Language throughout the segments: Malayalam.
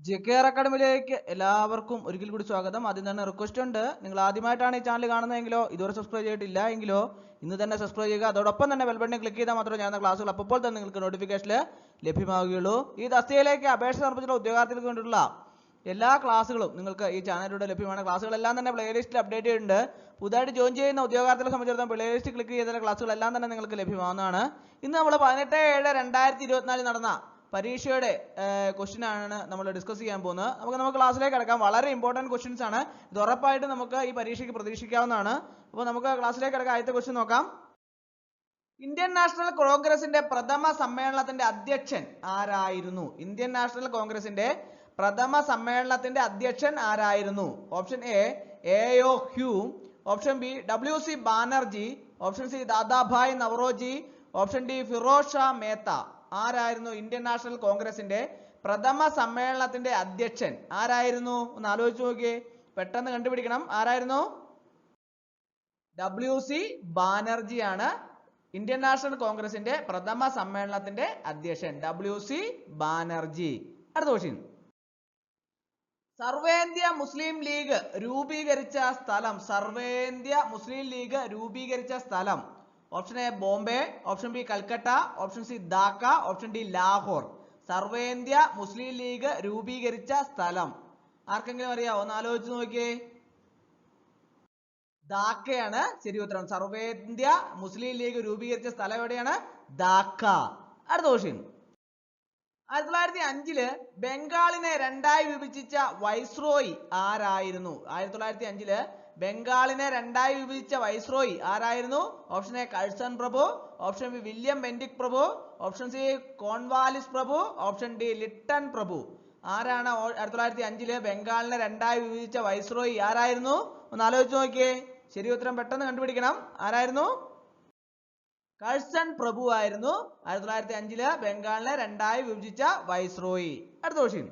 JKR അക്കാഡമിയിലേക്ക് എല്ലാവർക്കും ഒരിക്കൽ കൂടി സ്വാഗതം. ആദ്യം തന്നെ റിക്വസ്റ്റ് ഉണ്ട്, നിങ്ങൾ ആദ്യമായിട്ടാണ് ഈ ചാനൽ കാണുന്നതെങ്കിലോ ഇതുവരെ സബ്സ്ക്രൈബ് ചെയ്തിട്ടില്ല എങ്കിലോ ഇന്ന് തന്നെ സബ്സ്ക്രൈബ് ചെയ്യുക. അതോടൊപ്പം തന്നെ ബെൽ ബട്ടൺ ക്ലിക്ക് ചെയ്താൽ മാത്രമേ ഞാൻ ക്ലാസ്സുകൾ അപ്പോൾ തന്നെ നിങ്ങൾക്ക് നോട്ടിഫിക്കേഷൻ ലഭ്യമാവുകയുള്ളൂ. ഈ തസ്തികയിലേക്ക് അപേക്ഷ സമർപ്പിച്ചിട്ടുള്ള ഉദ്യോഗാർത്ഥികൾക്ക് വേണ്ടിയുള്ള എല്ലാ ക്ലാസ്സുകളും നിങ്ങൾക്ക് ഈ ചാനലിലൂടെ ലഭ്യമാണ്. ക്ലാസ്സുകളെല്ലാം തന്നെ പ്ലേലിസ്റ്റിൽ അപ്ഡേറ്റ് ചെയ്തിട്ടുണ്ട്. പുതുതായിട്ട് ജോയിൻ ചെയ്യുന്ന ഉദ്യോഗാർത്ഥികളെ സംബന്ധിച്ചിടത്തോളം പ്ലേലിസ്റ്റ് ക്ലിക്ക് ചെയ്താൽ ക്ലാസ്സുകളെല്ലാം തന്നെ നിങ്ങൾക്ക് ലഭ്യമാവുന്നതാണ്. ഇന്ന് നമ്മൾ 18/7/2024 നടന്ന പരീക്ഷയുടെ ക്വസ്റ്റ്യൻ ആണ് നമ്മൾ ഡിസ്കസ് ചെയ്യാൻ പോകുന്നത്. നമുക്ക് ക്ലാസ്സിലേക്ക് കിടക്കാം. വളരെ ഇമ്പോർട്ടൻറ്റ് ക്വസ്റ്റ്യൻസ് ആണ്. ഇത് ഉറപ്പായിട്ട് നമുക്ക് ഈ പരീക്ഷയ്ക്ക് പ്രതീക്ഷിക്കാവുന്നതാണ്. അപ്പോൾ നമുക്ക് ക്ലാസ്സിലേക്ക് കിടക്കാം. ആദ്യത്തെ ക്വസ്റ്റ്യൻ നോക്കാം. ഇന്ത്യൻ നാഷണൽ കോൺഗ്രസിന്റെ പ്രഥമ സമ്മേളനത്തിന്റെ അധ്യക്ഷൻ ആരായിരുന്നു? ഇന്ത്യൻ നാഷണൽ കോൺഗ്രസിന്റെ പ്രഥമ സമ്മേളനത്തിന്റെ അധ്യക്ഷൻ ആരായിരുന്നു? Option A O. Hume, option B WC Banerjee, option C Dadabhai Naoroji, option D Pherozeshah Mehta. ആരായിരുന്നു ഇന്ത്യൻ നാഷണൽ കോൺഗ്രസിന്റെ പ്രഥമ സമ്മേളനത്തിന്റെ അധ്യക്ഷൻ? ആരായിരുന്നു? ഒന്ന് ആലോചിച്ച് നോക്കിയേ, പെട്ടെന്ന് കണ്ടുപിടിക്കണം. ആരായിരുന്നു? WC ബാനർജിയാണ് ഇന്ത്യൻ നാഷണൽ കോൺഗ്രസിന്റെ പ്രഥമ സമ്മേളനത്തിന്റെ അധ്യക്ഷൻ. WC ബാനർജി. അടുത്ത ക്വസ്റ്റ്യൻ. സർവേന്ത്യ മുസ്ലിം ലീഗ് രൂപീകരിച്ച സ്ഥലം. സർവേന്ത്യ മുസ്ലിം ലീഗ് രൂപീകരിച്ച സ്ഥലം. Option A Bombay, option B Calcutta, option C Dhaka, option D Lahore. സർവേന്ത്യ മുസ്ലിം ലീഗ് രൂപീകരിച്ച സ്ഥലം ആർക്കെങ്കിലും അറിയാവോ? ഒന്ന് ആലോചിച്ച് നോക്കിയേ. ധാക്കയാണ് ശരി ഉത്തരം. സർവേന്ത്യ മുസ്ലിം ലീഗ് രൂപീകരിച്ച സ്ഥലം എവിടെയാണ്? ധാക്ക. അടുത്ത ക്വസ്റ്റ്യൻ. 1905 ബംഗാളിനെ രണ്ടായി വിഭജിച്ച വൈസ്രോയി ആരായിരുന്നു? 1905 ബംഗാളിനെ രണ്ടായി വിഭജിച്ച വൈസ്രോയി ആരായിരുന്നു? ഓപ്ഷൻ എ കഴ്സൺ പ്രഭു, ഓപ്ഷൻ ബി വില്യം ബെന്റിക് പ്രഭു, ഓപ്ഷൻ സി കോൺവാലിസ് പ്രഭു, ഓപ്ഷൻ ഡി ലിട്ടൺ പ്രഭു. ആരാണ് 1905 ബംഗാളിനെ രണ്ടായി വിഭജിച്ച വൈസ്രോയി? ആരായിരുന്നു? ഒന്ന് ആലോചിച്ച് നോക്കിയേ. ശരി ഉത്തരം പെട്ടെന്ന് കണ്ടുപിടിക്കണം. ആരായിരുന്നു? കഴ്സൺ പ്രഭു ആയിരുന്നു 1905 ബംഗാളിനെ രണ്ടായി വിഭജിച്ച വൈസ്രോയി. അടുത്ത ക്വസ്റ്റ്യൻ.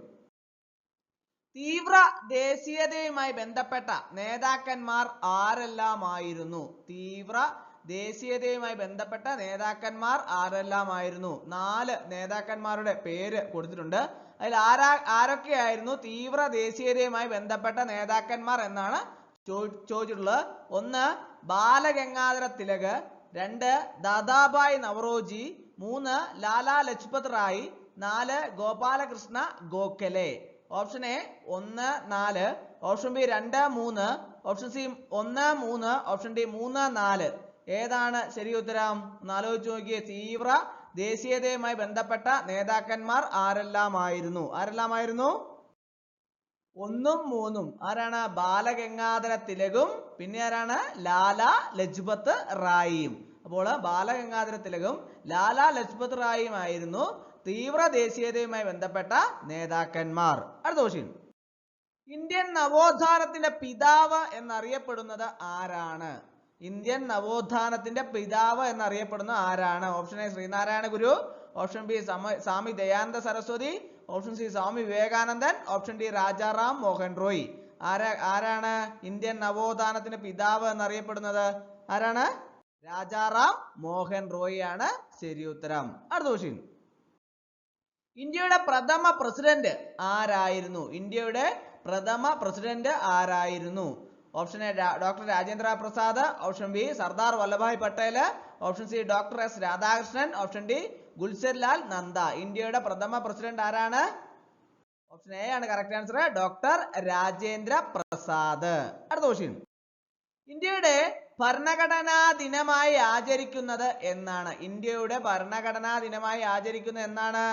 തീവ്ര ദേശീയതയുമായി ബന്ധപ്പെട്ട നേതാക്കന്മാർ ആരെല്ലാമായിരുന്നു? തീവ്ര ദേശീയതയുമായി ബന്ധപ്പെട്ട നേതാക്കന്മാർ ആരെല്ലാമായിരുന്നു? 4 നേതാക്കന്മാരുടെ പേര് കൊടുത്തിട്ടുണ്ട്. അതിൽ ആരൊക്കെയായിരുന്നു തീവ്ര ദേശീയതയുമായി ബന്ധപ്പെട്ട നേതാക്കന്മാർ എന്നാണ് ചോദിച്ചിട്ടുള്ളത്. 1 Balagangadhara Tilak, 2 Dadabhai Naoroji, 3 Lala Lajpat Rai, 4 Gopalakrishna Gokhale. Option A 1, 4, option B 2, 3, option C 1, 3, option D 3, 4. ഏതാണ് ശരി ഉത്തരം? ഒന്ന് ആലോചിച്ച് നോക്കിയേ. തീവ്ര ദേശീയതയുമായി ബന്ധപ്പെട്ട നേതാക്കന്മാർ ആരെല്ലാമായിരുന്നു? 1ഉം 3ഉം. ആരാണ്? ബാലഗംഗാധര തിലകും പിന്നെ ആരാണ്? ലാലാ ലജ്പത് റായിയും. അപ്പോൾ ബാലഗംഗാധര തിലകും ലാലാ ലജ്പത് റായിയും ആയിരുന്നു തീവ്ര ദേശീയതയുമായി ബന്ധപ്പെട്ട നേതാക്കന്മാർ. അടുത്ത ക്വസ്റ്റ്യൻ. ഇന്ത്യൻ നവോത്ഥാനത്തിന്റെ പിതാവ് എന്നറിയപ്പെടുന്നത് ആരാണ്? ഇന്ത്യൻ നവോത്ഥാനത്തിന്റെ പിതാവ് എന്നറിയപ്പെടുന്ന ആരാണ്? Option A Sreenarayana Guru, option B Swami Dayananda Saraswati, option C Swami Vivekanandan, option D Rajaram Mohan Roy. ആരാണ് ഇന്ത്യൻ നവോത്ഥാനത്തിന്റെ പിതാവ് എന്നറിയപ്പെടുന്നത്? ആരാണ്? രാജാറാം മോഹൻ റോയ് ആണ് ശരി ഉത്തരം. അടുത്ത ക്വസ്റ്റ്യൻ. ഇന്ത്യയുടെ പ്രഥമ പ്രസിഡന്റ് ആരായിരുന്നു? ഇന്ത്യയുടെ പ്രഥമ പ്രസിഡന്റ് ആരായിരുന്നു? Option A doctor Rajendra Prasad, option B Sardar Vallabhbhai Patel, option C doctor S Radhakrishnan, option D Gulzarilal Nanda. ഇന്ത്യയുടെ പ്രഥമ പ്രസിഡന്റ് ആരാണ്? ഓപ്ഷൻ എ ആണ് correct answer, doctor Rajendra Prasad. അടുത്ത ക്വസ്റ്റ്യൻ. ഇന്ത്യയുടെ ഭരണഘടനാ ദിനമായി ആചരിക്കുന്നത് എന്നാണ്? ഇന്ത്യയുടെ ഭരണഘടനാ ദിനമായി ആചരിക്കുന്നത് എന്നാണ്?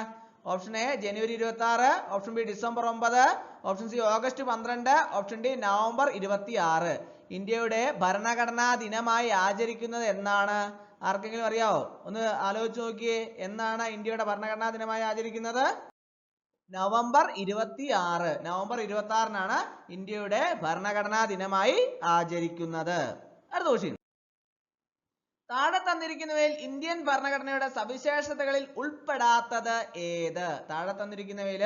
Option A January 26, option B December 9, option C August 12, option D November 26. ഇന്ത്യയുടെ ഭരണഘടനാ ദിനമായി ആചരിക്കുന്നത് എന്നാണ്? ആർക്കെങ്കിലും അറിയാവോ? ഒന്ന് ആലോചിച്ച് നോക്കിയേ. എന്നാണ് ഇന്ത്യയുടെ ഭരണഘടനാ ദിനമായി ആചരിക്കുന്നത്? നവംബർ 26. നവംബർ 26-നാണ് ഇന്ത്യയുടെ ഭരണഘടനാ ദിനമായി ആചരിക്കുന്നത്. അടുത്ത ക്വസ്റ്റ്യൻ. താഴെ തന്നിരിക്കുന്നവയിൽ ഇന്ത്യൻ ഭരണഘടനയുടെ സവിശേഷതകളിൽ ഉൾപ്പെടാത്തത് ഏത്? താഴെ തന്നിരിക്കുന്നവയിൽ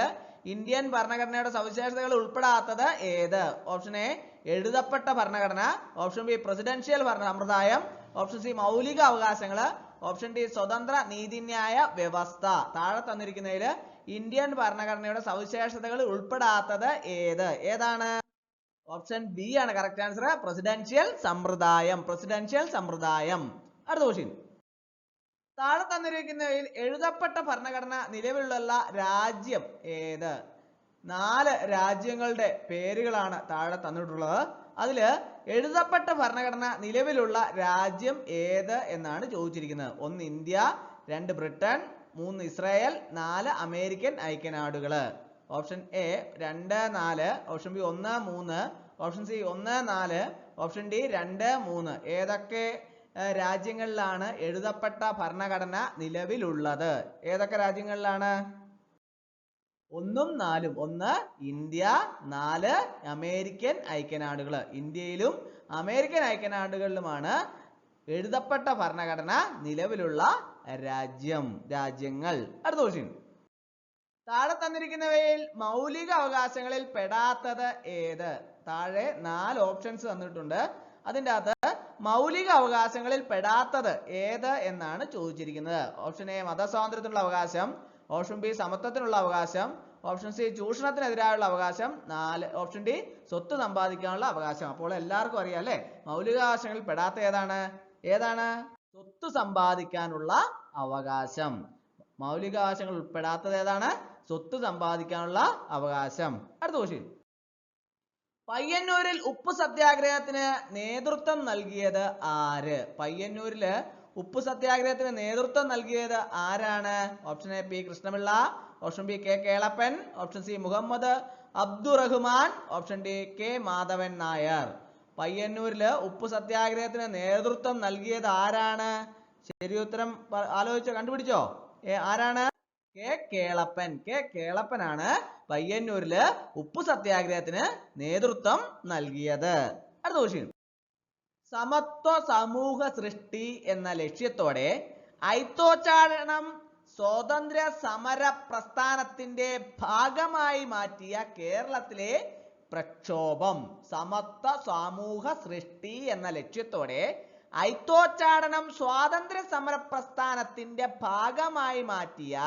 ഇന്ത്യൻ ഭരണഘടനയുടെ സവിശേഷതകൾ ഉൾപ്പെടാത്തത് ഏത്? ഓപ്ഷൻ എ എഴുതപ്പെട്ട ഭരണഘടന, ഓപ്ഷൻ ബി പ്രസിഡൻഷ്യൽ സമ്പ്രദായം, ഓപ്ഷൻ സി മൗലിക അവകാശങ്ങൾ, ഓപ്ഷൻ ഡി സ്വതന്ത്ര നീതിന്യായ വ്യവസ്ഥ. താഴെ തന്നിരിക്കുന്നതിൽ ഇന്ത്യൻ ഭരണഘടനയുടെ സവിശേഷതകൾ ഉൾപ്പെടാത്തത് ഏതാണ്? ഓപ്ഷൻ ബി ആണ് കറക്റ്റ് ആൻസർ. പ്രസിഡൻഷ്യൽ സമ്പ്രദായം. അടുത്ത ക്വസ്റ്റ്യൻ. താഴെ തന്നിരിക്കുന്നവയിൽ എഴുതപ്പെട്ട ഭരണഘടന നിലവിലുള്ള രാജ്യം ഏത്? 4 രാജ്യങ്ങളുടെ പേരുകളാണ് താഴെ തന്നിട്ടുള്ളത്. അതില് എഴുതപ്പെട്ട ഭരണഘടന നിലവിലുള്ള രാജ്യം ഏത് എന്നാണ് ചോദിച്ചിരിക്കുന്നത്. 1 ഇന്ത്യ, 2 ബ്രിട്ടൻ, 3 ഇസ്രായേൽ, 4 അമേരിക്കൻ ഐക്യനാടുകള്. Option A 2, 4, option B 1, 3, option C 1, 4, option D 2, 3. ഏതൊക്കെ രാജ്യങ്ങളിലാണ് എഴുതപ്പെട്ട ഭരണഘടന നിലവിലുള്ളത്? ഏതൊക്കെ രാജ്യങ്ങളിലാണ്? 1ഉം 4ഉം. 1 ഇന്ത്യ, 4 അമേരിക്കൻ ഐക്യനാടുകള്. ഇന്ത്യയിലും അമേരിക്കൻ ഐക്യനാടുകളിലുമാണ് എഴുതപ്പെട്ട ഭരണഘടന നിലവിലുള്ള രാജ്യങ്ങൾ. അടുത്ത ക്വസ്റ്റ്യൻ. താഴെ തന്നിരിക്കുന്നവയിൽ മൗലിക അവകാശങ്ങളിൽ പെടാത്തത് ഏത്? താഴെ 4 ഓപ്ഷൻസ് തന്നിട്ടുണ്ട്. അതിൻ്റെ അകത്ത് മൗലിക അവകാശങ്ങളിൽ പെടാത്തത് ഏത് എന്നാണ് ചോദിച്ചിരിക്കുന്നത്. ഓപ്ഷൻ എ മതസ്വാതന്ത്ര്യത്തിനുള്ള അവകാശം, ഓപ്ഷൻ ബി സമത്വത്തിനുള്ള അവകാശം, ഓപ്ഷൻ സി ചൂഷണത്തിനെതിരായുള്ള അവകാശം, ഓപ്ഷൻ ഡി സ്വത്ത് സമ്പാദിക്കാനുള്ള അവകാശം. അപ്പോൾ എല്ലാവർക്കും അറിയാം അല്ലെ, മൗലികാവകാശങ്ങളിൽ പെടാത്ത ഏതാണ്? സ്വത്ത് സമ്പാദിക്കാനുള്ള അവകാശം. മൗലികാവകാശങ്ങൾ ഉൾപ്പെടാത്തത് ഏതാണ്? സ്വത്ത് സമ്പാദിക്കാനുള്ള അവകാശം. അടുത്ത ക്വസ്റ്റ്യൻ. പയ്യന്നൂരിൽ ഉപ്പ് സത്യാഗ്രഹത്തിന് നേതൃത്വം നൽകിയത് ആര്? പയ്യന്നൂരില് ഉപ്പ് സത്യാഗ്രഹത്തിന് നേതൃത്വം നൽകിയത് ആരാണ്? Option A P Krishna Pillai, option B K Kelappan, option C Muhammad Abdurahiman, option D K Madhavan Nair. പയ്യന്നൂരില് ഉപ്പ് സത്യാഗ്രഹത്തിന് നേതൃത്വം നൽകിയത് ആരാണ്? ശരി ഉത്തരം ആലോചിച്ചോ, കണ്ടുപിടിച്ചോ? ആരാണ്? കെ കേളപ്പനാണ് പയ്യന്നൂരില് ഉപ്പു സത്യാഗ്രഹത്തിന് നേതൃത്വം നൽകിയത്. അടുത്ത ക്വസ്റ്റ്യൻ. സമത്വ സമൂഹ സൃഷ്ടി എന്ന ലക്ഷ്യത്തോടെ അയിത്തോച്ചാടനം സ്വാതന്ത്ര്യ സമര പ്രസ്ഥാനത്തിന്റെ ഭാഗമായി മാറ്റിയ കേരളത്തിലെ പ്രക്ഷോഭം. സമത്വ സമൂഹ സൃഷ്ടി എന്ന ലക്ഷ്യത്തോടെ അയിത്തോച്ചാടനം സ്വാതന്ത്ര്യ സമര പ്രസ്ഥാനത്തിന്റെ ഭാഗമായി മാറ്റിയ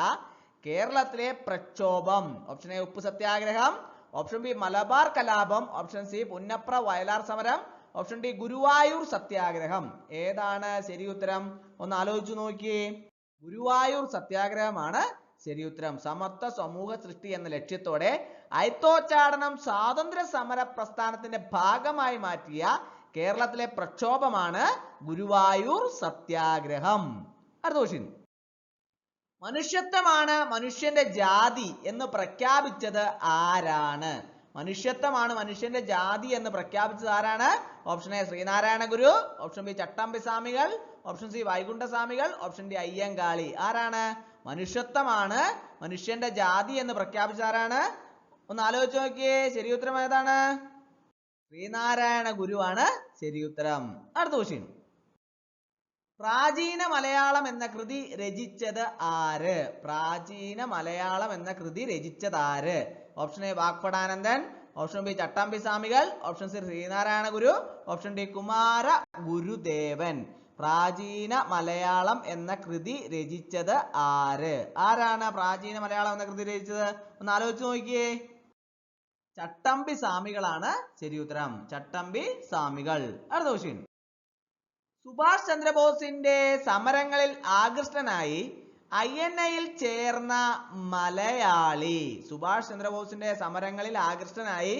കേരളത്തിലെ പ്രക്ഷോഭം. ഓപ്ഷൻ എ ഉപ്പ് സത്യാഗ്രഹം, ഓപ്ഷൻ ബി മലബാർ കലാപം, ഓപ്ഷൻ സി പുന്നപ്ര വയലാർ സമരം, ഓപ്ഷൻ ഡി ഗുരുവായൂർ സത്യാഗ്രഹം. ഏതാണ് ശരി ഉത്തരം? ഒന്ന് ആലോചിച്ചു നോക്കിയേ. ഗുരുവായൂർ സത്യാഗ്രഹമാണ് ശരി ഉത്തരം. സമത്വ സമൂഹ സൃഷ്ടി എന്ന ലക്ഷ്യത്തോടെ അയിത്തോച്ചാടനം സ്വാതന്ത്ര്യ സമര പ്രസ്ഥാനത്തിന്റെ ഭാഗമായി മാറ്റിയ കേരളത്തിലെ പ്രക്ഷോഭമാണ് ഗുരുവായൂർ സത്യാഗ്രഹം. അടുത്ത ക്വസ്റ്റ്യൻ. മനുഷ്യത്വമാണ് മനുഷ്യന്റെ ജാതി എന്ന് പ്രഖ്യാപിച്ചത് ആരാണ്? മനുഷ്യത്വമാണ് മനുഷ്യന്റെ ജാതി എന്ന് പ്രഖ്യാപിച്ചത് ആരാണ്? Option A Sreenarayana Guru, option B Chattampi Swamikal, option C Vaikuntha സ്വാമികൾ, ഓപ്ഷൻ ഡി അയ്യങ്കാളി. ആരാണ്? മനുഷ്യത്വമാണ് മനുഷ്യന്റെ ജാതി എന്ന് പ്രഖ്യാപിച്ചത് ആരാണ്? ഒന്ന് ആലോചിച്ച് നോക്കിയേ. ശരി ഉത്തരം ഏതാണ്? ശ്രീനാരായണ ഗുരുവാണ് ശരി ഉത്തരം. അടുത്ത ക്വസ്റ്റ്യൻ. പ്രാചീന മലയാളം എന്ന കൃതി രചിച്ചത് ആര്? പ്രാചീന മലയാളം എന്ന കൃതി രചിച്ചത് ആര്? Option A Vagbhatanandan, option B Chattampi Swamikal, option C Sreenarayana Guru, option D Kumara Gurudevan. പ്രാചീന മലയാളം എന്ന കൃതി രചിച്ചത് ആര്? ആരാണ് പ്രാചീന മലയാളം എന്ന കൃതി രചിച്ചത്? ഒന്ന് ആലോചിച്ച് നോക്കിയേ. ചട്ടമ്പി സ്വാമികളാണ് ശരി ഉത്തരം. ചട്ടമ്പി സ്വാമികൾ. അടുത്ത ക്വസ്റ്റ്യൻ. സുഭാഷ് ചന്ദ്രബോസിന്റെ സമരങ്ങളിൽ ആകൃഷ്ടനായി INA-യിൽ ചേർന്ന മലയാളി. സുഭാഷ് ചന്ദ്രബോസിന്റെ സമരങ്ങളിൽ ആകൃഷ്ടനായി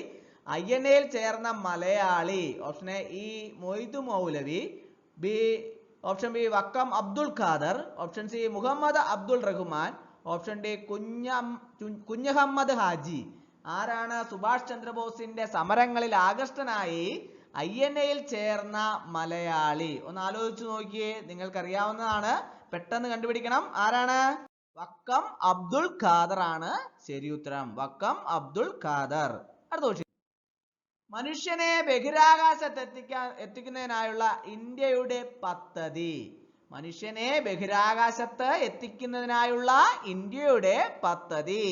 INA-യിൽ ചേർന്ന മലയാളി. Option A E Moidu Moulavi, option B Vakkom Abdul Khader, option C Muhammad Abdul Rahman, option D Kunjahammed Haji. ആരാണ് സുഭാഷ് ചന്ദ്രബോസിന്റെ സമരങ്ങളിൽ ആകൃഷ്ടനായി INA-യിൽ ചേർന്ന മലയാളി? ഒന്ന് ആലോചിച്ചു നോക്കിയേ. നിങ്ങൾക്കറിയാവുന്നതാണ്, പെട്ടെന്ന് കണ്ടുപിടിക്കണം. ആരാണ്? വക്കം അബ്ദുൾ ഖാദർ ആണ് ശരി ഉത്തരം. വക്കം അബ്ദുൾ ഖാദർ. അടുത്ത ക്വസ്റ്റ്യൻ. മനുഷ്യനെ ബഹിരാകാശത്ത് എത്തിക്കുന്നതിനായുള്ള ഇന്ത്യയുടെ പദ്ധതി. മനുഷ്യനെ ബഹിരാകാശത്ത് എത്തിക്കുന്നതിനായുള്ള ഇന്ത്യയുടെ പദ്ധതി.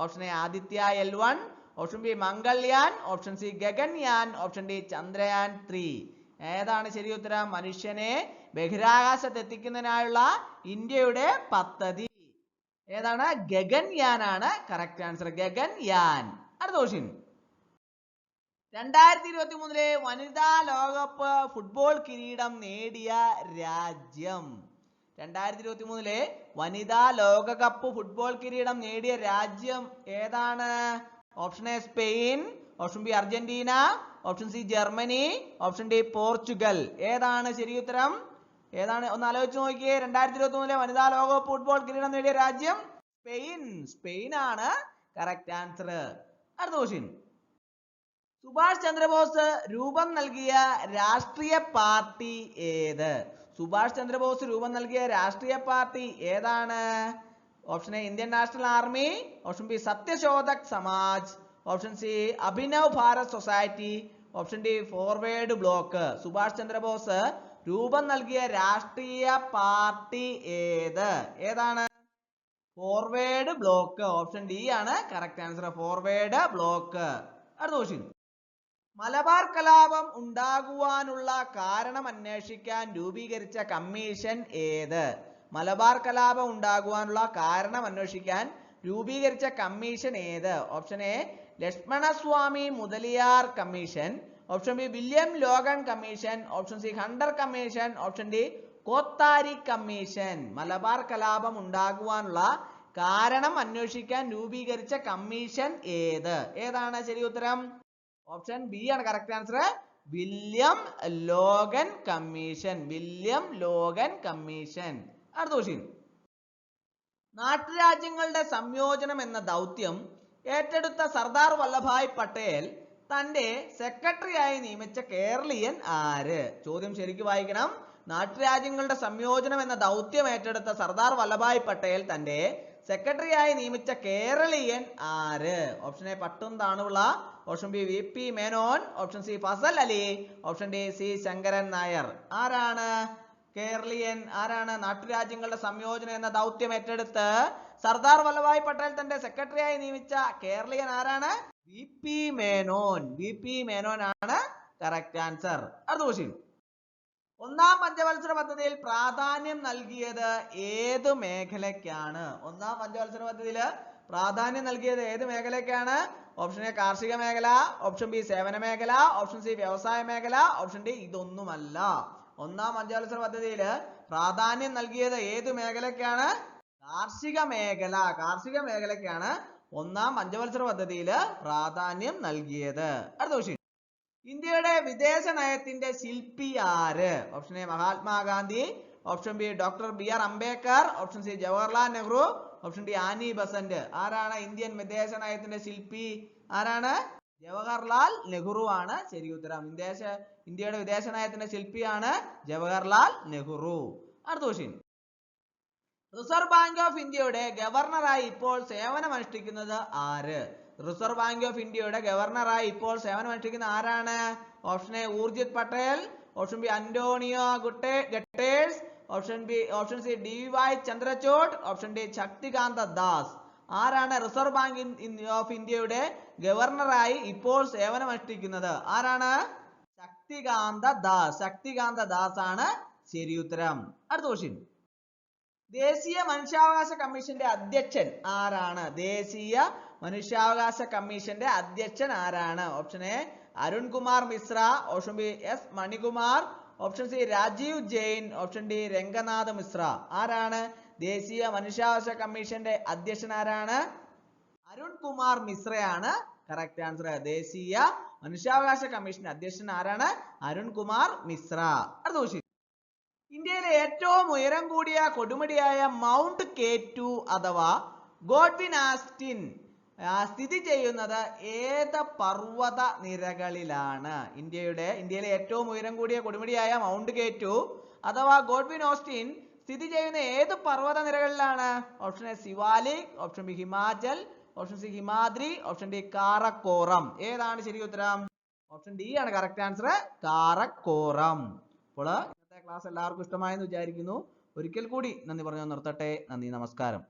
Option A Aditya L1, option B Mangalyaan, option C Gaganyaan, option D Chandrayaan 3. ഏതാണ് ശരി ഉത്തരം? മനുഷ്യനെ ബഹിരാകാശത്ത് എത്തിക്കുന്നതിനായുള്ള ഇന്ത്യയുടെ പദ്ധതി ഏതാണ്? ഗഗൻയാൻ ആണ് കറക്റ്റ് ആൻസർ. ഗഗൻയാൻ. അടുത്ത ക്വസ്റ്റ്യൻ. 2023 വനിതാ ലോകകപ്പ് ഫുട്ബോൾ കിരീടം നേടിയ രാജ്യം. 2023 വനിതാ ലോകകപ്പ് ഫുട്ബോൾ കിരീടം നേടിയ രാജ്യം ഏതാണ്? Option A Spain, option B Argentina, option C Germany, option D Portugal. ഏതാണ് ശരിയുത്തരം? ഏതാണ്? ഒന്ന് ആലോചിച്ച് നോക്കിയേ. 2023 വനിതാ ലോകകപ്പ് ഫുട്ബോൾ കിരീടം നേടിയ രാജ്യം സ്പെയിൻ. സ്പെയിൻ ആണ് കറക്റ്റ് ആൻസർ. അടുത്ത ക്വസ്റ്റ്യൻ. സുഭാഷ് ചന്ദ്രബോസ് രൂപം നൽകിയ രാഷ്ട്രീയ പാർട്ടി ഏത്? സുഭാഷ് ചന്ദ്രബോസ് രൂപം നൽകിയ രാഷ്ട്രീയ പാർട്ടി ഏതാണ്? Option A Indian national army, option B Satyashodhak Samaj, option C Abhinav Bharat society, option D forward block. Subhash Chandrabose രൂപം നൽകിയ രാഷ്ട്രീയ പാർട്ടി ഏത്? ഏതാണ്? Forward block. ഓപ്ഷൻ ഡി ആണ് കറക്റ്റ് ആൻസർ. Forward block. അടുത്ത ക്വസ്റ്റ്യൻ. മലബാർ കലാപം ഉണ്ടാകുവാനുള്ള കാരണം അന്വേഷിക്കാൻ രൂപീകരിച്ച കമ്മീഷൻ ഏത്? മലബാർ കലാപം ഉണ്ടാകുവാനുള്ള കാരണം അന്വേഷിക്കാൻ രൂപീകരിച്ച കമ്മീഷൻ ഏത്? Option A Lakshmanaswami Mudaliar commission, option B William Logan commission, option C Hunter commission, option D Kothari commission. Malabar കലാപം ഉണ്ടാകുവാനുള്ള കാരണം അന്വേഷിക്കാൻ രൂപീകരിച്ച കമ്മീഷൻ ഏത്? ഏതാണ് ശരി ഉത്തരം? ഓപ്ഷൻ ബി ആണ് correct answer. William Logan commission. William Logan commission. അടുത്ത ക്വസ്റ്റ്യൻ. നാട്ടുരാജ്യങ്ങളുടെ സംയോജനം എന്ന ദൗത്യം ഏറ്റെടുത്ത സർദാർ വല്ലഭായ് പട്ടേൽ തന്റെ സെക്രട്ടറിയായി നിയമിച്ച കേരളീയൻ ആര്? ചോദ്യം ശരിക്കും വായിക്കണം. നാട്ടുരാജ്യങ്ങളുടെ സംയോജനം എന്ന ദൗത്യം ഏറ്റെടുത്ത സർദാർ വല്ലഭായ് പട്ടേൽ തന്റെ സെക്രട്ടറിയായി നിയമിച്ച കേരളീയൻ ആര്? Option A Pattom Thanupillai, option B V P Menon, option C Fazal Ali, option D C Sankaran Nair. ആരാണ് കേരളീയൻ? ആരാണ്? നാട്ടുരാജ്യങ്ങളുടെ സംയോജനം എന്ന ദൗത്യം ഏറ്റെടുത്ത് സർദാർ വല്ലഭായ് പട്ടേൽ തന്റെ സെക്രട്ടറിയായി നിയമിച്ച കേരളീയൻ ആരാണ്? V P Menon. V P Menon ആണ് കറക്റ്റ് ആൻസർ. അടുത്ത ക്വസ്റ്റ്യൻ. ഒന്നാം പഞ്ചവത്സര പദ്ധതിയിൽ പ്രാധാന്യം നൽകിയത് ഏത് മേഖലയ്ക്കാണ്? ഒന്നാം പഞ്ചവത്സര പദ്ധതിയിൽ പ്രാധാന്യം നൽകിയത് ഏത് മേഖലയ്ക്കാണ്? ഓപ്ഷൻ എ കാർഷിക മേഖല, ഓപ്ഷൻ ബി സേവന മേഖല, ഓപ്ഷൻ സി വ്യവസായ മേഖല, ഓപ്ഷൻ ഡി ഇതൊന്നുമല്ല. ഒന്നാം പഞ്ചവത്സര പദ്ധതിയിൽ പ്രാധാന്യം നൽകിയത് ഏത് മേഖലയ്ക്കാണ്? കാർഷിക മേഖല. കാർഷിക മേഖലയ്ക്കാണ് ഒന്നാം പഞ്ചവത്സര പദ്ധതിയിൽ പ്രാധാന്യം നൽകിയത്. അടുത്ത ക്വസ്റ്റ്യൻ. ഇന്ത്യയുടെ വിദേശ നയത്തിന്റെ ശില്പി ആര്? Option A Mahatma Gandhi, option B doctor B R Ambedkar, option C Jawaharlal Nehru, option D Annie Besant. ആരാണ് ഇന്ത്യൻ വിദേശ നയത്തിന്റെ ശില്പി? ആരാണ്? ജവഹർലാൽ നെഹ്റു ആണ് ശരി ഉത്തരം. ഇന്ത്യയുടെ വിദേശ നയത്തിന്റെ ശില്പിയാണ് ജവഹർലാൽ നെഹ്റു. അടുത്ത ക്വസ്റ്റ്യൻ. റിസർവ് ബാങ്ക് ഓഫ് ഇന്ത്യയുടെ ഗവർണറായി ഇപ്പോൾ സേവനമനുഷ്ഠിക്കുന്നത് ആര്? റിസർവ് ബാങ്ക് ഓഫ് ഇന്ത്യയുടെ ഗവർണറായി ഇപ്പോൾ സേവനമനുഷ്ഠിക്കുന്ന ആരാണ്? Option A Urjit Patel, option B Antonio Guterres, option C D Y Chandrachud, option D Shaktikanta Das. ആരാണ് റിസർവ് ബാങ്ക് ഓഫ് ഇന്ത്യയുടെ ഗവർണറായി ഇപ്പോൾ സേവനമനുഷ്ഠിക്കുന്നത്? ആരാണ്? ശക്തികാന്ത ദാസ്. ശക്തികാന്ത ദാസ് ആണ് ശരി ഉത്തരം. അടുത്ത ക്വസ്റ്റ്യൻ. ദേശീയ മനുഷ്യാവകാശ കമ്മീഷന്റെ അധ്യക്ഷൻ ആരാണ്? ദേശീയ മനുഷ്യാവകാശ കമ്മീഷന്റെ അധ്യക്ഷൻ ആരാണ്? Option A Arun Kumar Mishra, option B S Manikumar, option C Rajeev Jain, option D Ranganath Mishra. ആരാണ് ദേശീയ മനുഷ്യാവകാശ കമ്മീഷന്റെ അധ്യക്ഷൻ? ആരാണ്? അരുൺ കുമാർ മിശ്രയാണ് കറക്റ്റ് ആൻസർ. ദേശീയ മനുഷ്യാവകാശ കമ്മീഷന്റെ അധ്യക്ഷൻ ആരാണ്? അരുൺ കുമാർ മിശ്ര. അടുത്ത ക്വസ്റ്റ്യൻ. ഇന്ത്യയിലെ ഏറ്റവും ഉയരം കൂടിയ കൊടുമുടിയായ മൗണ്ട് K2 അഥവാ ഗോഡ്വിൻ ആസ്റ്റിൻ സ്ഥിതി ചെയ്യുന്നത് ഏത് പർവ്വത നിരകളിലാണ്? ഇന്ത്യയിലെ ഏറ്റവും ഉയരം കൂടിയ കൊടുമുടിയായ മൗണ്ട് K2 അഥവാ ഗോഡ്വിൻ ഓസ്റ്റിൻ സ്ഥിതി ചെയ്യുന്ന ഏത് പർവ്വത നിരകളിലാണ്? Option A Siwalik, option B Himachal, option C Himadri, option D Karakoram. ഏതാണ് ശരി ഉത്തരം? ഓപ്ഷൻ ഡി ആണ് കറക്റ്റ് ആൻസർ. കാറക്കോറം. അപ്പോൾ ഇന്നത്തെ ക്ലാസ് എല്ലാവർക്കും ഇഷ്ടമായെന്ന് വിചാരിക്കുന്നു. ഒരിക്കൽ കൂടി നന്ദി പറഞ്ഞു നിർത്തട്ടെ. നന്ദി, നമസ്കാരം.